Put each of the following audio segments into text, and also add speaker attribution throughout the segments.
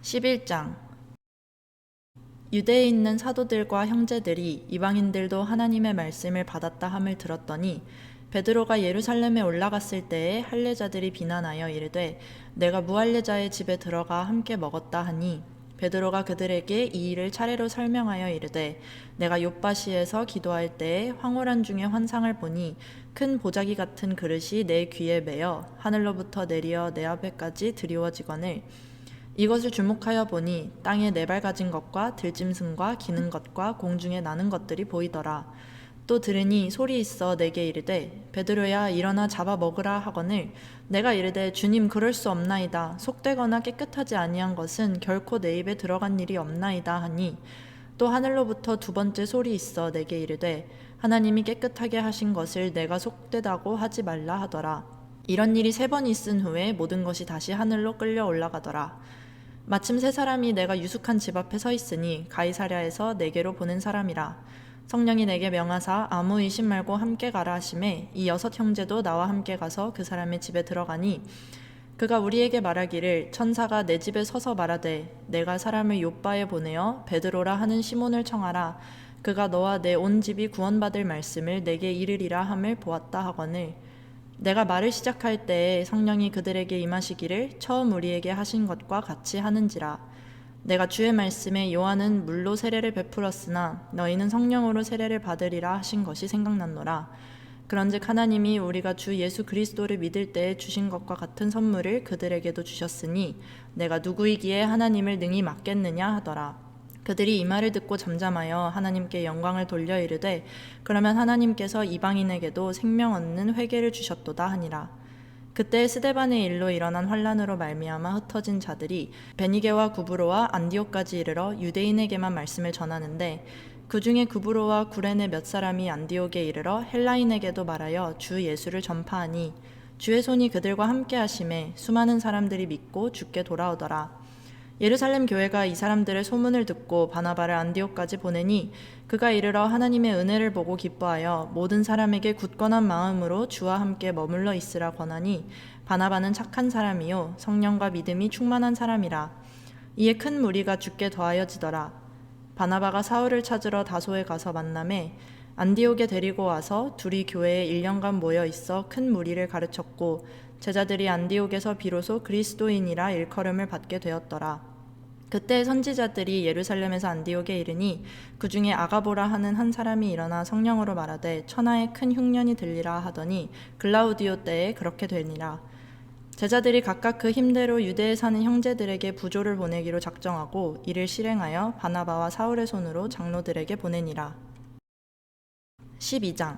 Speaker 1: 11장. 유대에 있는 사도들과 형제들이 이방인들도 하나님의 말씀을 받았다 함을 들었더니 베드로가 예루살렘에 올라갔을 때에 할례자들이 비난하여 이르되 내가 무할례자의 집에 들어가 함께 먹었다 하니 베드로가 그들에게 이 일을 차례로 설명하여 이르되 내가 욥바시에서 기도할 때에 황홀한 중에 환상을 보니 큰 보자기 같은 그릇이 내 귀에 매어 하늘로부터 내리어 내 앞에까지 드리워지거늘 이것을 주목하여 보니 땅에 네 발 가진 것과 들짐승과 기는 것과 공중에 나는 것들이 보이더라. 또 들으니 소리 있어 내게 이르되 베드로야 일어나 잡아 먹으라 하거늘 내가 이르되 주님 그럴 수 없나이다. 속되거나 깨끗하지 아니한 것은 결코 내 입에 들어간 일이 없나이다 하니 또 하늘로부터 두 번째 소리 있어 내게 이르되 하나님이 깨끗하게 하신 것을 내가 속되다고 하지 말라 하더라. 이런 일이 세 번 있은 후에 모든 것이 다시 하늘로 끌려 올라가더라. 마침 세 사람이 내가 유숙한 집 앞에 서 있으니 가이사랴에서 내게로 보낸 사람이라. 성령이 내게 명하사 아무 의심 말고 함께 가라 하시매 이 6 형제도 나와 함께 가서 그 사람의 집에 들어가니 그가 우리에게 말하기를 천사가 내 집에 서서 말하되 내가 사람을 욥바에 보내어 베드로라 하는 시몬을 청하라. 그가 너와 내 온 집이 구원받을 말씀을 내게 이르리라 함을 보았다 하거늘 내가 말을 시작할 때에 성령이 그들에게 임하시기를 처음 우리에게 하신 것과 같이 하는지라. 내가 주의 말씀에 요한은 물로 세례를 베풀었으나 너희는 성령으로 세례를 받으리라 하신 것이 생각났노라. 그런즉 하나님이 우리가 주 예수 그리스도를 믿을 때에 주신 것과 같은 선물을 그들에게도 주셨으니 내가 누구이기에 하나님을 능히 맡겠느냐 하더라. 그들이 이 말을 듣고 잠잠하여 하나님께 영광을 돌려 이르되 그러면 하나님께서 이방인에게도 생명 얻는 회개를 주셨도다 하니라. 그때 스데반의 일로 일어난 환란으로 말미암아 흩어진 자들이 베니게와 구브로와 안디옥까지 이르러 유대인에게만 말씀을 전하는데 그 중에 구브로와 구레네 몇 사람이 안디옥에 이르러 헬라인에게도 말하여 주 예수를 전파하니 주의 손이 그들과 함께 하심에 수많은 사람들이 믿고 주께 돌아오더라. 예루살렘 교회가 이 사람들의 소문을 듣고 바나바를 안디옥까지 보내니 그가 이르러 하나님의 은혜를 보고 기뻐하여 모든 사람에게 굳건한 마음으로 주와 함께 머물러 있으라 권하니 바나바는 착한 사람이요 성령과 믿음이 충만한 사람이라. 이에 큰 무리가 주께 더하여지더라. 바나바가 사울을 찾으러 다소에 가서 만나매 안디옥에 데리고 와서 둘이 교회에 1년간 모여 있어 큰 무리를 가르쳤고 제자들이 안디옥에서 비로소 그리스도인이라 일컬음을 받게 되었더라. 그때 선지자들이 예루살렘에서 안디옥에 이르니 그 중에 아가보라 하는 한 사람이 일어나 성령으로 말하되 천하에 큰 흉년이 들리라 하더니 글라우디오 때에 그렇게 되니라. 제자들이 각각 그 힘대로 유대에 사는 형제들에게 부조를 보내기로 작정하고 이를 실행하여 바나바와 사울의 손으로 장로들에게 보내니라. 12장.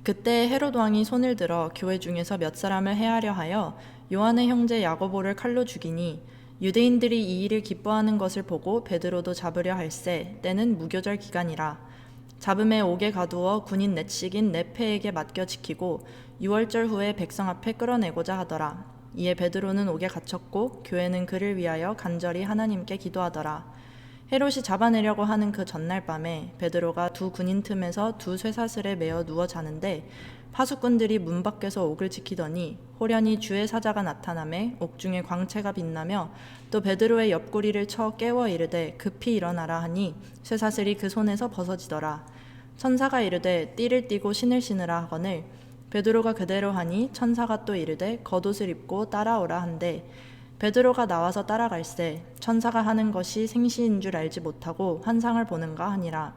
Speaker 1: 그때 헤롯 왕이 손을 들어 교회 중에서 몇 사람을 해하려 하여 요한의 형제 야고보를 칼로 죽이니 유대인들이 이 일을 기뻐하는 것을 보고 베드로도 잡으려 할세 때는 무교절 기간이라. 잡음에 옥에 가두어 군인 넷씩인 네 패에게 맡겨 지키고 6월절 후에 백성 앞에 끌어내고자 하더라. 이에 베드로는 옥에 갇혔고 교회는 그를 위하여 간절히 하나님께 기도하더라. 헤롯이 잡아내려고 하는 그 전날 밤에 베드로가 두 군인 틈에서 두 쇠사슬에 매어 누워 자는데 파수꾼들이 문 밖에서 옥을 지키더니 호련히 주의 사자가 나타나매 옥중에 광채가 빛나며 또 베드로의 옆구리를 쳐 깨워 이르되 급히 일어나라 하니 쇠사슬이 그 손에서 벗어지더라. 천사가 이르되 띠를 띠고 신을 신으라 하거늘 베드로가 그대로 하니 천사가 또 이르되 겉옷을 입고 따라오라 한대 베드로가 나와서 따라갈새 천사가 하는 것이 생시인 줄 알지 못하고 환상을 보는가 하니라.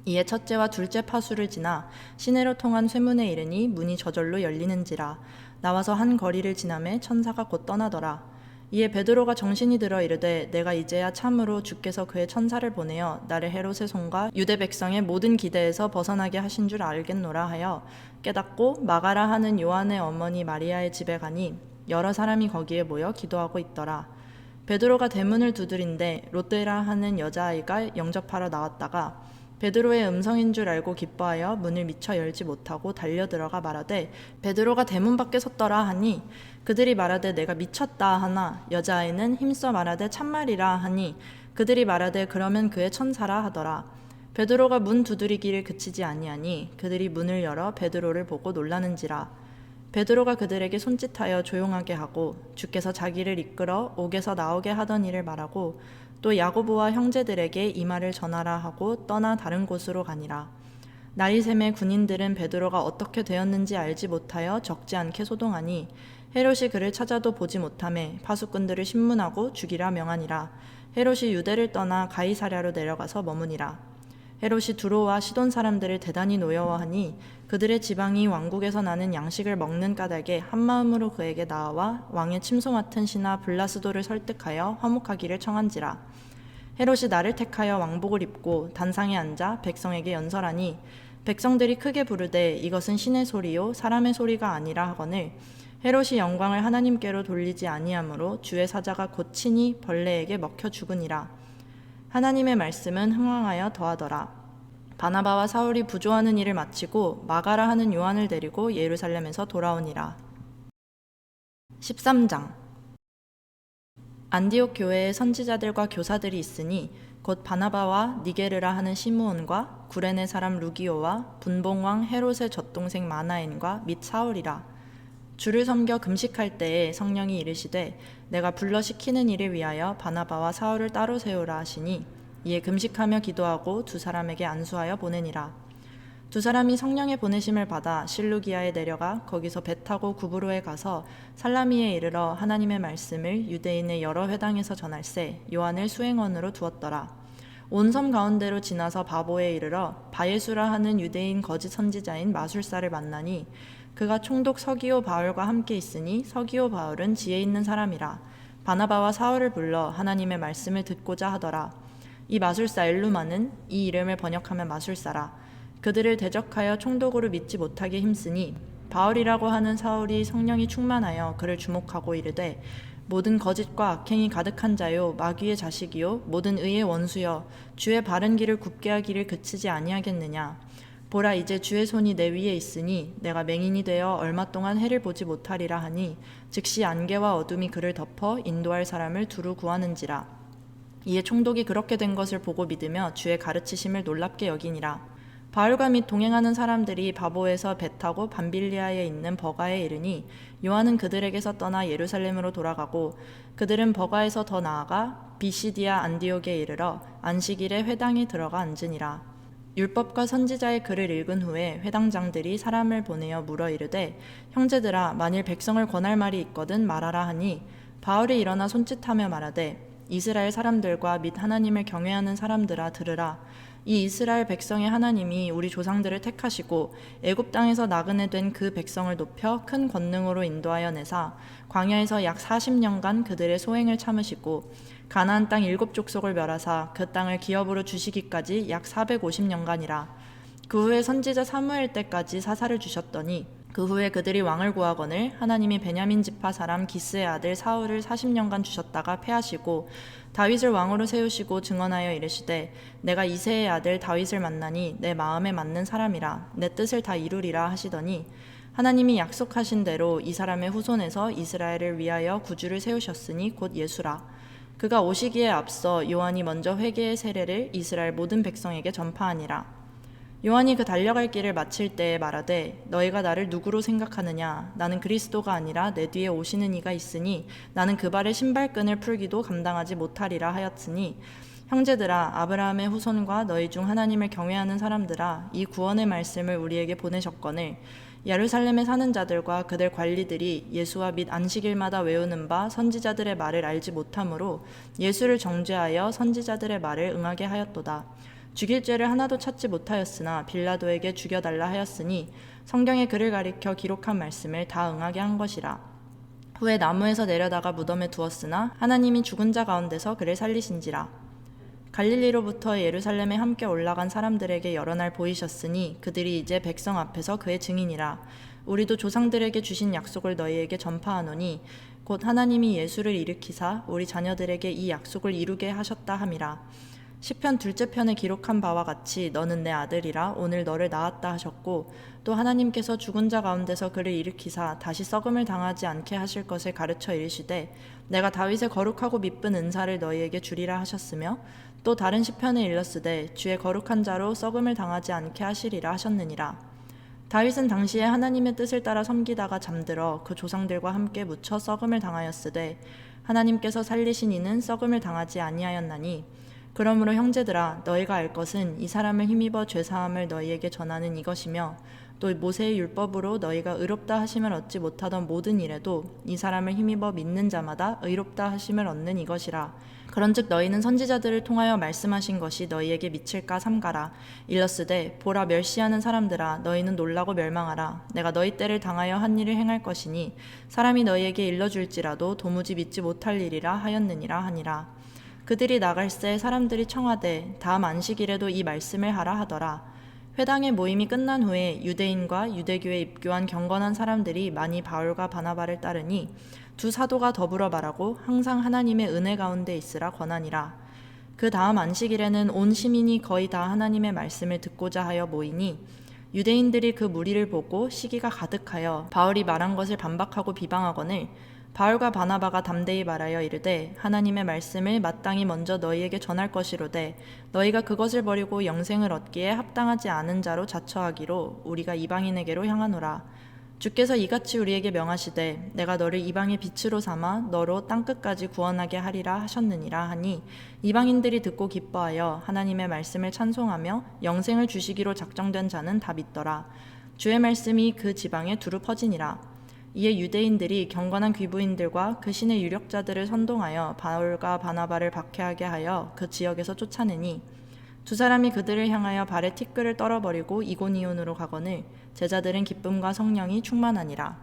Speaker 1: 이에 첫째와 둘째 파수를 지나 시내로 통한 쇠문에 이르니 문이 저절로 열리는지라. 나와서 한 거리를 지나매 천사가 곧 떠나더라. 이에 베드로가 정신이 들어 이르되 내가 이제야 참으로 주께서 그의 천사를 보내어 나를 헤롯의 손과 유대 백성의 모든 기대에서 벗어나게 하신 줄 알겠노라 하여 깨닫고 마가라 하는 요한의 어머니 마리아의 집에 가니 여러 사람이 거기에 모여 기도하고 있더라. 베드로가 대문을 두드린데 롯데라 하는 여자아이가 영접하러 나왔다가 베드로의 음성인 줄 알고 기뻐하여 문을 미처 열지 못하고 달려들어가 말하되 베드로가 대문 밖에 섰더라 하니 그들이 말하되 내가 미쳤다 하나 여자아이는 힘써 말하되 참말이라 하니 그들이 말하되 그러면 그의 천사라 하더라. 베드로가 문 두드리기를 그치지 아니하니 그들이 문을 열어 베드로를 보고 놀라는지라. 베드로가 그들에게 손짓하여 조용하게 하고 주께서 자기를 이끌어 옥에서 나오게 하던 일을 말하고 또 야고보와 형제들에게 이 말을 전하라 하고 떠나 다른 곳으로 가니라. 나리샘의 군인들은 베드로가 어떻게 되었는지 알지 못하여 적지 않게 소동하니 헤롯이 그를 찾아도 보지 못하매 파수꾼들을 신문하고 죽이라 명하니라. 헤롯이 유대를 떠나 가이사랴로 내려가서 머무니라. 헤롯이 두로와 시돈 사람들을 대단히 노여워하니 그들의 지방이 왕국에서 나는 양식을 먹는 까닭에 한마음으로 그에게 나아와 왕의 침소 맡은 신하 블라스도를 설득하여 화목하기를 청한지라. 헤롯이 나를 택하여 왕복을 입고 단상에 앉아 백성에게 연설하니 백성들이 크게 부르되 이것은 신의 소리요 사람의 소리가 아니라 하거늘 헤롯이 영광을 하나님께로 돌리지 아니하므로 주의 사자가 곧 친히 벌레에게 먹혀 죽으니라. 하나님의 말씀은 흥왕하여 더하더라. 바나바와 사울이 부조하는 일을 마치고 마가라 하는 요한을 데리고 예루살렘에서 돌아오니라. 13장. 안디옥 교회에 선지자들과 교사들이 있으니 곧 바나바와 니게르라 하는 시므온과 구레네 사람 루기오와 분봉왕 헤롯의 젖동생 마나엔과 및 사울이라. 주를 섬겨 금식할 때에 성령이 이르시되 내가 불러 시키는 일을 위하여 바나바와 사울을 따로 세우라 하시니 이에 금식하며 기도하고 두 사람에게 안수하여 보내니라. 두 사람이 성령의 보내심을 받아 실루기아에 내려가 거기서 배 타고 구브로에 가서 살라미에 이르러 하나님의 말씀을 유대인의 여러 회당에서 전할세 요한을 수행원으로 두었더라. 온 섬 가운데로 지나서 바보에 이르러 바예수라 하는 유대인 거짓 선지자인 마술사를 만나니 그가 총독 서기오 바울과 함께 있으니 서기오 바울은 지혜 있는 사람이라. 바나바와 사울을 불러 하나님의 말씀을 듣고자 하더라. 이 마술사 엘루마는 이 이름을 번역하면 마술사라. 그들을 대적하여 총독으로 믿지 못하게 힘쓰니 바울이라고 하는 사울이 성령이 충만하여 그를 주목하고 이르되 모든 거짓과 악행이 가득한 자요 마귀의 자식이요 모든 의의 원수여 주의 바른 길을 굽게 하기를 그치지 아니하겠느냐. 보라 이제 주의 손이 내 위에 있으니 내가 맹인이 되어 얼마 동안 해를 보지 못하리라 하니 즉시 안개와 어둠이 그를 덮어 인도할 사람을 두루 구하는지라. 이에 총독이 그렇게 된 것을 보고 믿으며 주의 가르치심을 놀랍게 여기니라. 바울과 및 동행하는 사람들이 바보에서 배 타고 밤빌리아에 있는 버가에 이르니 요한은 그들에게서 떠나 예루살렘으로 돌아가고 그들은 버가에서 더 나아가 비시디아 안디옥에 이르러 안식일에 회당에 들어가 앉으니라. 율법과 선지자의 글을 읽은 후에 회당장들이 사람을 보내어 물어 이르되 형제들아 만일 백성을 권할 말이 있거든 말하라 하니 바울이 일어나 손짓하며 말하되 이스라엘 사람들과 및 하나님을 경외하는 사람들아 들으라. 이 이스라엘 백성의 하나님이 우리 조상들을 택하시고 애굽 땅에서 나그네 된 그 백성을 높여 큰 권능으로 인도하여 내사 광야에서 약 40년간 그들의 소행을 참으시고 가나안 땅 7족속을 멸하사 그 땅을 기업으로 주시기까지 약 450년간이라. 그 후에 선지자 사무엘 때까지 사사를 주셨더니 그 후에 그들이 왕을 구하거늘 하나님이 베냐민 지파 사람 기스의 아들 사울을 40년간 주셨다가 패하시고 다윗을 왕으로 세우시고 증언하여 이르시되 내가 이새의 아들 다윗을 만나니 내 마음에 맞는 사람이라 내 뜻을 다 이루리라 하시더니 하나님이 약속하신 대로 이 사람의 후손에서 이스라엘을 위하여 구주를 세우셨으니 곧 예수라. 그가 오시기에 앞서 요한이 먼저 회개의 세례를 이스라엘 모든 백성에게 전파하니라. 요한이 그 달려갈 길을 마칠 때에 말하되 너희가 나를 누구로 생각하느냐. 나는 그리스도가 아니라 내 뒤에 오시는 이가 있으니 나는 그 발의 신발끈을 풀기도 감당하지 못하리라 하였으니 형제들아 아브라함의 후손과 너희 중 하나님을 경외하는 사람들아 이 구원의 말씀을 우리에게 보내셨거늘 예루살렘에 사는 자들과 그들 관리들이 예수와 및 안식일마다 외우는 바 선지자들의 말을 알지 못하므로 예수를 정죄하여 선지자들의 말을 응하게 하였도다. 죽일 죄를 하나도 찾지 못하였으나 빌라도에게 죽여달라 하였으니 성경의 글을 가리켜 기록한 말씀을 다 응하게 한 것이라. 후에 나무에서 내려다가 무덤에 두었으나 하나님이 죽은 자 가운데서 그를 살리신지라. 갈릴리로부터 예루살렘에 함께 올라간 사람들에게 여러 날 보이셨으니 그들이 이제 백성 앞에서 그의 증인이라. 우리도 조상들에게 주신 약속을 너희에게 전파하노니 곧 하나님이 예수를 일으키사 우리 자녀들에게 이 약속을 이루게 하셨다 함이라. 시편 둘째 편에 기록한 바와 같이 너는 내 아들이라 오늘 너를 낳았다 하셨고 또 하나님께서 죽은 자 가운데서 그를 일으키사 다시 썩음을 당하지 않게 하실 것을 가르쳐 이르시되 내가 다윗의 거룩하고 미쁜 은사를 너희에게 주리라 하셨으며 또 다른 시편에 일렀으되 주의 거룩한 자로 썩음을 당하지 않게 하시리라 하셨느니라. 다윗은 당시에 하나님의 뜻을 따라 섬기다가 잠들어 그 조상들과 함께 묻혀 썩음을 당하였으되 하나님께서 살리신 이는 썩음을 당하지 아니하였나니 그러므로 형제들아 너희가 알 것은 이 사람을 힘입어 죄사함을 너희에게 전하는 이것이며 또 모세의 율법으로 너희가 의롭다 하심을 얻지 못하던 모든 일에도 이 사람을 힘입어 믿는 자마다 의롭다 하심을 얻는 이것이라. 그런즉 너희는 선지자들을 통하여 말씀하신 것이 너희에게 미칠까 삼가라. 일렀으되 보라 멸시하는 사람들아 너희는 놀라고 멸망하라. 내가 너희 때를 당하여 한 일을 행할 것이니 사람이 너희에게 일러줄지라도 도무지 믿지 못할 일이라 하였느니라 하니라. 그들이 나갈새 사람들이 청하되 다음 안식일에도 이 말씀을 하라 하더라. 회당의 모임이 끝난 후에 유대인과 유대교에 입교한 경건한 사람들이 많이 바울과 바나바를 따르니 두 사도가 더불어 말하고 항상 하나님의 은혜 가운데 있으라 권하니라. 그 다음 안식일에는 온 시민이 거의 다 하나님의 말씀을 듣고자 하여 모이니 유대인들이 그 무리를 보고 시기가 가득하여 바울이 말한 것을 반박하고 비방하거늘 바울과 바나바가 담대히 말하여 이르되 하나님의 말씀을 마땅히 먼저 너희에게 전할 것이로되 너희가 그것을 버리고 영생을 얻기에 합당하지 않은 자로 자처하기로 우리가 이방인에게로 향하노라. 주께서 이같이 우리에게 명하시되 내가 너를 이방의 빛으로 삼아 너로 땅끝까지 구원하게 하리라 하셨느니라 하니 이방인들이 듣고 기뻐하여 하나님의 말씀을 찬송하며 영생을 주시기로 작정된 자는 다 믿더라. 주의 말씀이 그 지방에 두루 퍼지니라. 이에 유대인들이 경건한 귀부인들과 그 신의 유력자들을 선동하여 바울과 바나바를 박해하게 하여 그 지역에서 쫓아내니 두 사람이 그들을 향하여 발에 티끌을 떨어버리고 이고니온으로 가거늘 제자들은 기쁨과 성령이 충만하니라.